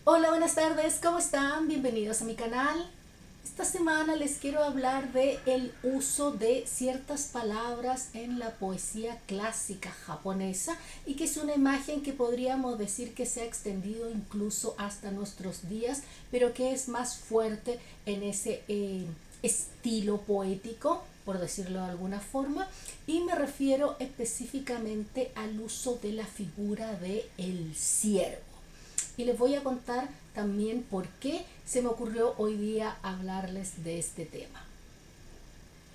Hola, buenas tardes, ¿cómo están? Bienvenidos a mi canal. Esta semana les quiero hablar de el uso de ciertas palabras en la poesía clásica japonesa y que es una imagen que podríamos decir que se ha extendido incluso hasta nuestros días, pero que es más fuerte en ese estilo poético, por decirlo de alguna forma, y me refiero específicamente al uso de la figura de el ciervo. Y les voy a contar también por qué se me ocurrió hoy día hablarles de este tema.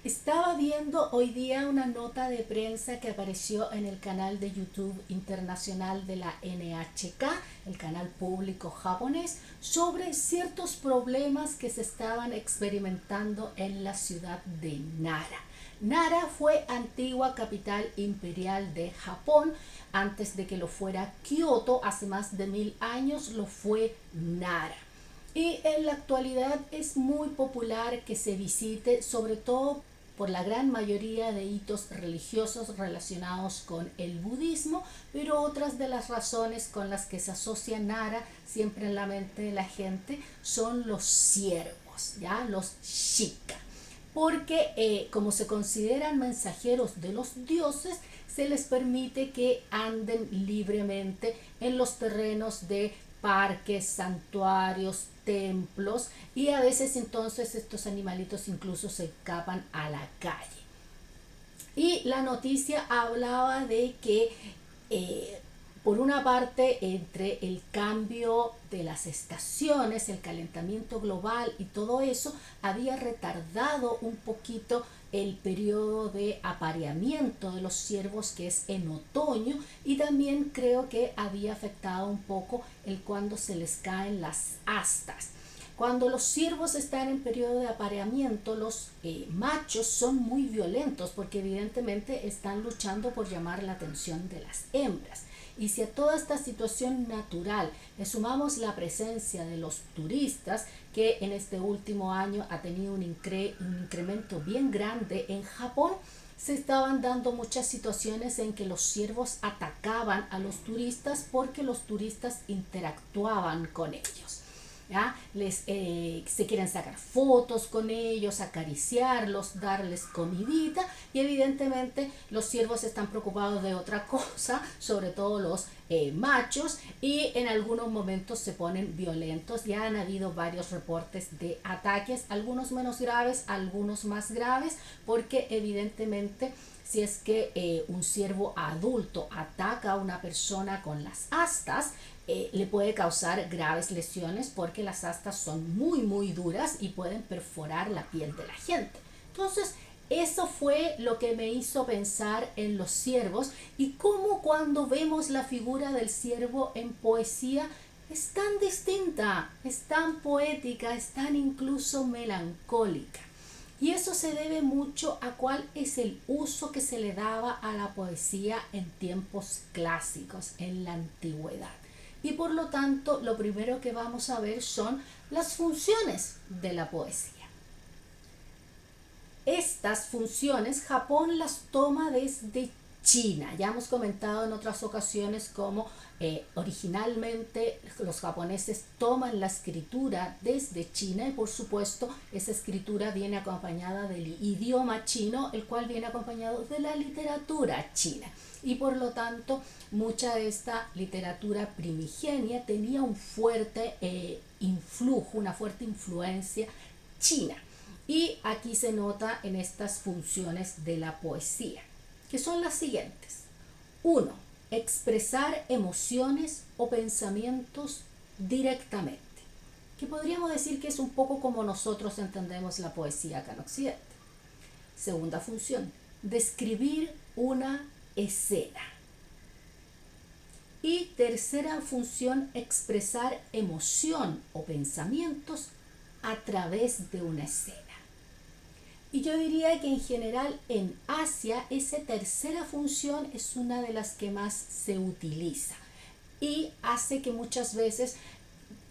Estaba viendo hoy día una nota de prensa que apareció en el canal de YouTube internacional de la NHK, el canal público japonés, sobre ciertos problemas que se estaban experimentando en la ciudad de Nara. Nara fue antigua capital imperial de Japón. Antes de que lo fuera Kioto, hace más de 1000 años lo fue Nara. Y en la actualidad es muy popular que se visite, sobre todo por la gran mayoría de hitos religiosos relacionados con el budismo, pero otras de las razones con las que se asocia Nara siempre en la mente de la gente son los ciervos, ¿ya? Los shika, porque como se consideran mensajeros de los dioses, se les permite que anden libremente en los terrenos de parques, santuarios, templos, y a veces entonces estos animalitos incluso se escapan a la calle. Y la noticia hablaba de que por una parte, entre el cambio de las estaciones, el calentamiento global y todo eso, había retardado un poquito el periodo de apareamiento de los ciervos, que es en otoño, y también creo que había afectado un poco el cuando se les caen las astas. Cuando los ciervos están en periodo de apareamiento, los machos son muy violentos porque evidentemente están luchando por llamar la atención de las hembras. Y si a toda esta situación natural le sumamos la presencia de los turistas, que en este último año ha tenido un incremento bien grande en Japón, se estaban dando muchas situaciones en que los ciervos atacaban a los turistas porque los turistas interactuaban con ellos. ¿Ya? Se quieren sacar fotos con ellos, acariciarlos, darles comidita, y evidentemente los ciervos están preocupados de otra cosa, sobre todo los machos, y en algunos momentos se ponen violentos. Ya han habido varios reportes de ataques, algunos menos graves, algunos más graves, porque evidentemente si es que un ciervo adulto ataca a una persona con las astas, le puede causar graves lesiones porque las astas son muy duras y pueden perforar la piel de la gente. Entonces, eso fue lo que me hizo pensar en los ciervos y cómo cuando vemos la figura del ciervo en poesía es tan distinta, es tan poética, es tan incluso melancólica. Y eso se debe mucho a cuál es el uso que se le daba a la poesía en tiempos clásicos, en la antigüedad. Y por lo tanto, lo primero que vamos a ver son las funciones de la poesía. Estas funciones Japón las toma desde China. Ya hemos comentado en otras ocasiones cómo originalmente los japoneses toman la escritura desde China, y por supuesto esa escritura viene acompañada del idioma chino, el cual viene acompañado de la literatura china, y por lo tanto mucha de esta literatura primigenia tenía un fuerte influjo, una fuerte influencia china. Y aquí se nota en estas funciones de la poesía, que son las siguientes. 1. Expresar emociones o pensamientos directamente, que podríamos decir que es un poco como nosotros entendemos la poesía acá en Occidente. Segunda función, describir una escena. Y tercera función, expresar emoción o pensamientos a través de una escena. Y yo diría que en general en Asia esa tercera función es una de las que más se utiliza y hace que muchas veces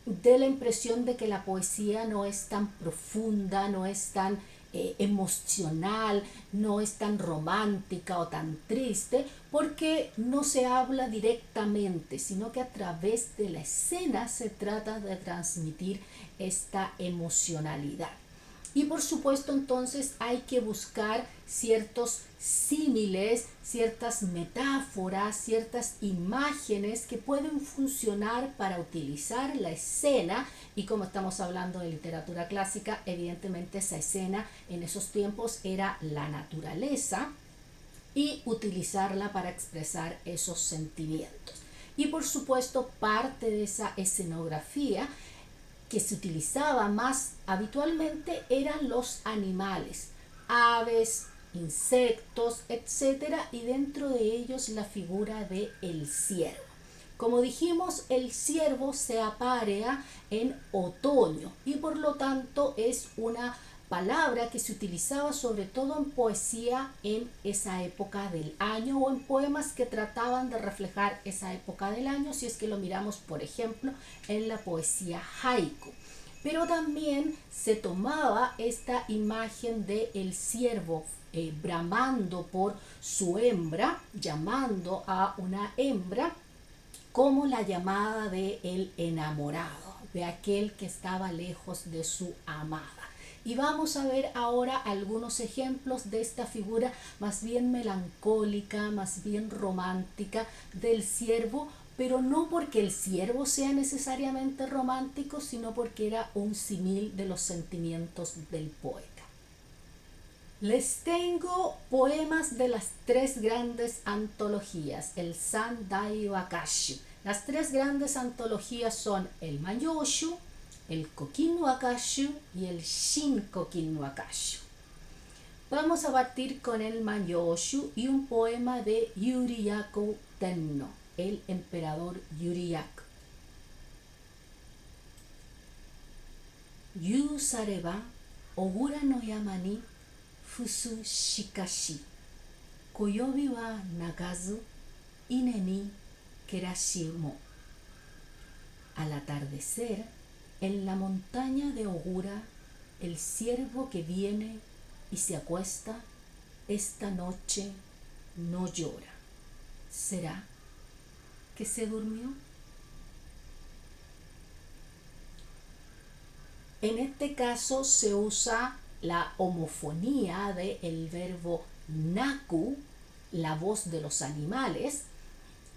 dé la impresión de que la poesía no es tan profunda, no es tan emocional, no es tan romántica o tan triste, porque no se habla directamente, sino que a través de la escena se trata de transmitir esta emocionalidad. Y por supuesto entonces hay que buscar ciertos símiles, ciertas metáforas, ciertas imágenes que pueden funcionar para utilizar la escena. Y como estamos hablando de literatura clásica, evidentemente esa escena en esos tiempos era la naturaleza y utilizarla para expresar esos sentimientos. Y por supuesto parte de esa escenografía que se utilizaba más habitualmente eran los animales, aves, insectos, etcétera, y dentro de ellos la figura de el ciervo. Como dijimos, el ciervo se aparea en otoño y por lo tanto es una palabra que se utilizaba sobre todo en poesía en esa época del año o en poemas que trataban de reflejar esa época del año, si es que lo miramos por ejemplo en la poesía haiku. Pero también se tomaba esta imagen de el ciervo bramando por su hembra, llamando a una hembra, como la llamada de el enamorado, de aquel que estaba lejos de su amada. Y vamos a ver ahora algunos ejemplos de esta figura más bien melancólica, más bien romántica del ciervo, pero no porque el ciervo sea necesariamente romántico, sino porque era un símil de los sentimientos del poeta. Les tengo poemas de las tres grandes antologías, el Sandai Wakashu. Las tres grandes antologías son el Manyoshu, el Kokin Wakashu y el Shin Kokin Wakashu. Vamos a partir con el Manyoshu y un poema de Yuriyaku Tenno, el emperador Yuriyaku. Yu sareba ogura no yama ni fusu shikashi, koyobi wa nagazu ine ni kerashimo. Al atardecer, en la montaña de Ogura, el ciervo que viene y se acuesta, esta noche no llora. ¿Será que se durmió? En este caso se usa la homofonía del verbo naku, la voz de los animales,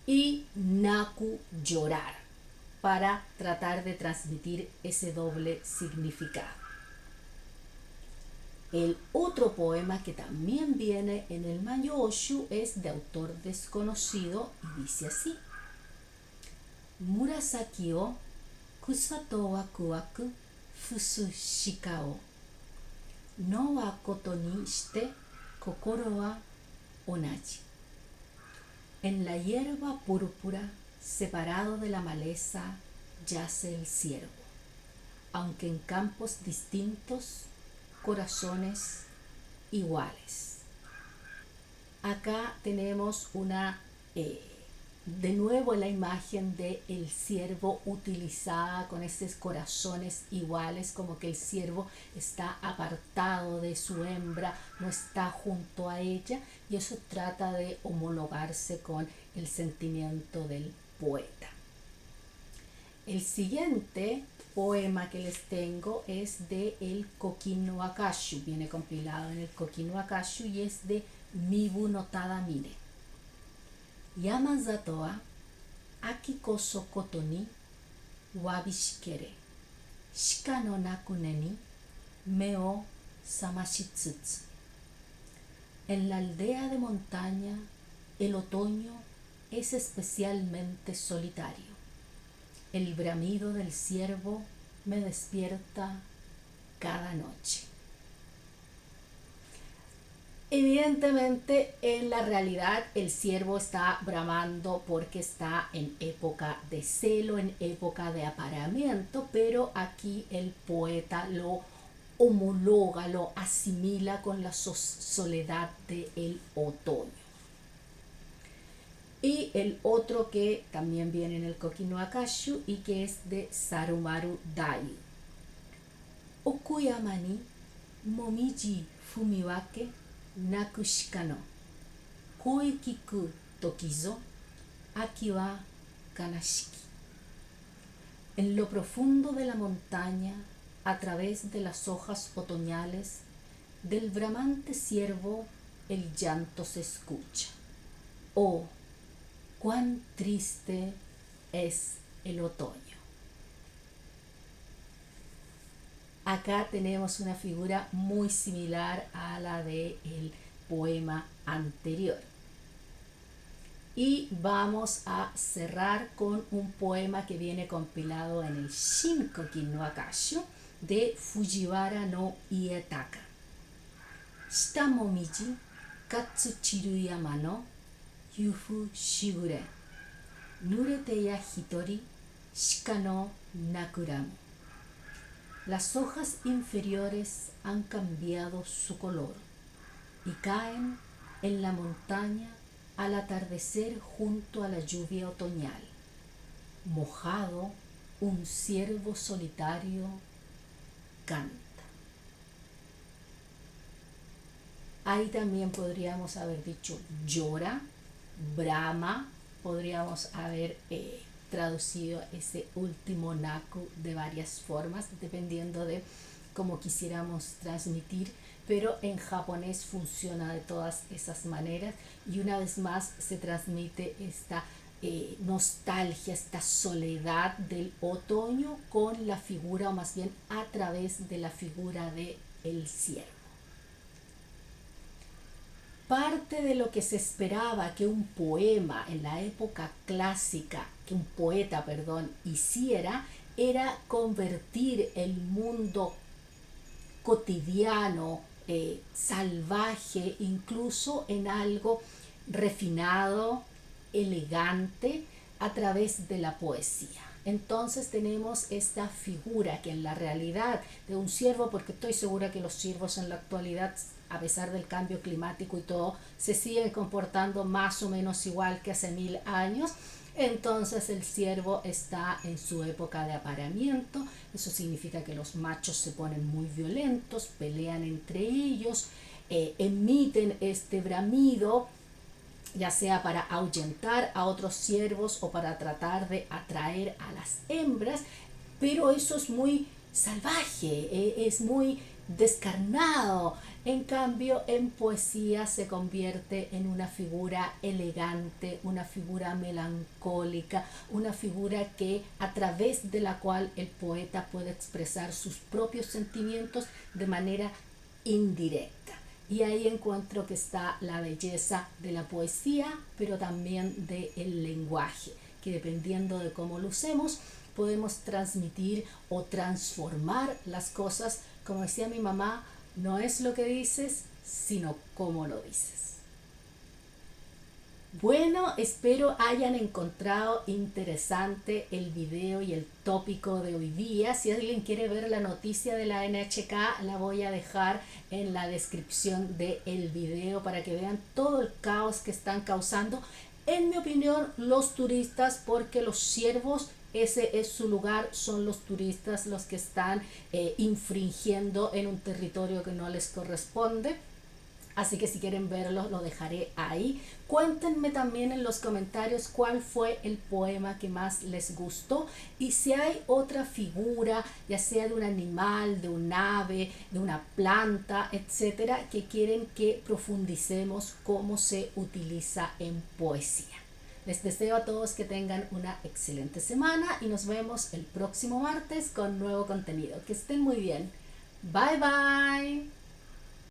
y naku, llorar, para tratar de transmitir ese doble significado. El otro poema que también viene en el Manyoshu es de autor desconocido y dice así: Murasaki o kusato waku waku fusu shika o no wa koto ni shite kokoro wa onaji. En la hierba púrpura, separado de la maleza, yace el ciervo, aunque en campos distintos, corazones iguales. Acá tenemos de nuevo la imagen de el ciervo utilizada con estos corazones iguales, como que el ciervo está apartado de su hembra, no está junto a ella, y eso trata de homologarse con el sentimiento del poeta. El siguiente poema que les tengo es de el Kokin no Wakashu, viene compilado en el Kokin no Wakashu y es de Mibu no Tadamire. Yamazato wa aki koso koto ni wabishikere, shika no naku ne ni me o samashitsutsu. En la aldea de montaña, el otoño es especialmente solitario. El bramido del ciervo me despierta cada noche. Evidentemente, en la realidad, el ciervo está bramando porque está en época de celo, en época de apareamiento, pero aquí el poeta lo homologa, lo asimila con la soledad del otoño. Y el otro que también viene en el Kokin no Wakashu y que es de Sarumaru Daiyu. Okuyama ni momiji fumiwake naku shika no koe kiku tokizo aki wa kanashiki. En lo profundo de la montaña, a través de las hojas otoñales, del bramante ciervo el llanto se escucha. Oh, cuán triste es el otoño. Acá tenemos una figura muy similar a la del poema anterior. Y vamos a cerrar con un poema que viene compilado en el Shinkokin no Akasho de Fujiwara no Ietaka. Shita momiji katsu chiruyama no yufu shigure nurete ya hitori shika no nakuramu. Las hojas inferiores han cambiado su color y caen en la montaña al atardecer junto a la lluvia otoñal. Mojado, un ciervo solitario canta. Ahí también podríamos haber dicho llora, brama, podríamos haber traducido ese último naku de varias formas, dependiendo de cómo quisiéramos transmitir, pero en japonés funciona de todas esas maneras y una vez más se transmite esta nostalgia, esta soledad del otoño con la figura, o más bien a través de la figura de el ciervo. Parte de lo que se esperaba que un poema en la época clásica, que un poeta, hiciera, era convertir el mundo cotidiano, salvaje, incluso en algo refinado, elegante, a través de la poesía. Entonces tenemos esta figura que en la realidad de un ciervo, porque estoy segura que los ciervos en la actualidad, a pesar del cambio climático y todo, se siguen comportando más o menos igual que hace 1000 años. Entonces el ciervo está en su época de apareamiento. Eso significa que los machos se ponen muy violentos, pelean entre ellos, emiten este bramido, ya sea para ahuyentar a otros ciervos o para tratar de atraer a las hembras, pero eso es muy salvaje, es muy descarnado. En cambio, en poesía se convierte en una figura elegante, una figura melancólica, una figura a través de la cual el poeta puede expresar sus propios sentimientos de manera indirecta. Y ahí encuentro que está la belleza de la poesía, pero también del lenguaje, que dependiendo de cómo lo usemos, podemos transmitir o transformar las cosas. Como decía mi mamá, no es lo que dices, sino cómo lo dices. Bueno, espero hayan encontrado interesante el video y el tópico de hoy día. Si alguien quiere ver la noticia de la NHK, la voy a dejar en la descripción del video para que vean todo el caos que están causando, en mi opinión, los turistas, porque los ciervos, ese es su lugar, son los turistas los que están infringiendo en un territorio que no les corresponde. Así que si quieren verlo, lo dejaré ahí. Cuéntenme también en los comentarios cuál fue el poema que más les gustó y si hay otra figura, ya sea de un animal, de un ave, de una planta, etcétera, que quieren que profundicemos cómo se utiliza en poesía. Les deseo a todos que tengan una excelente semana y nos vemos el próximo martes con nuevo contenido. Que estén muy bien. Bye bye.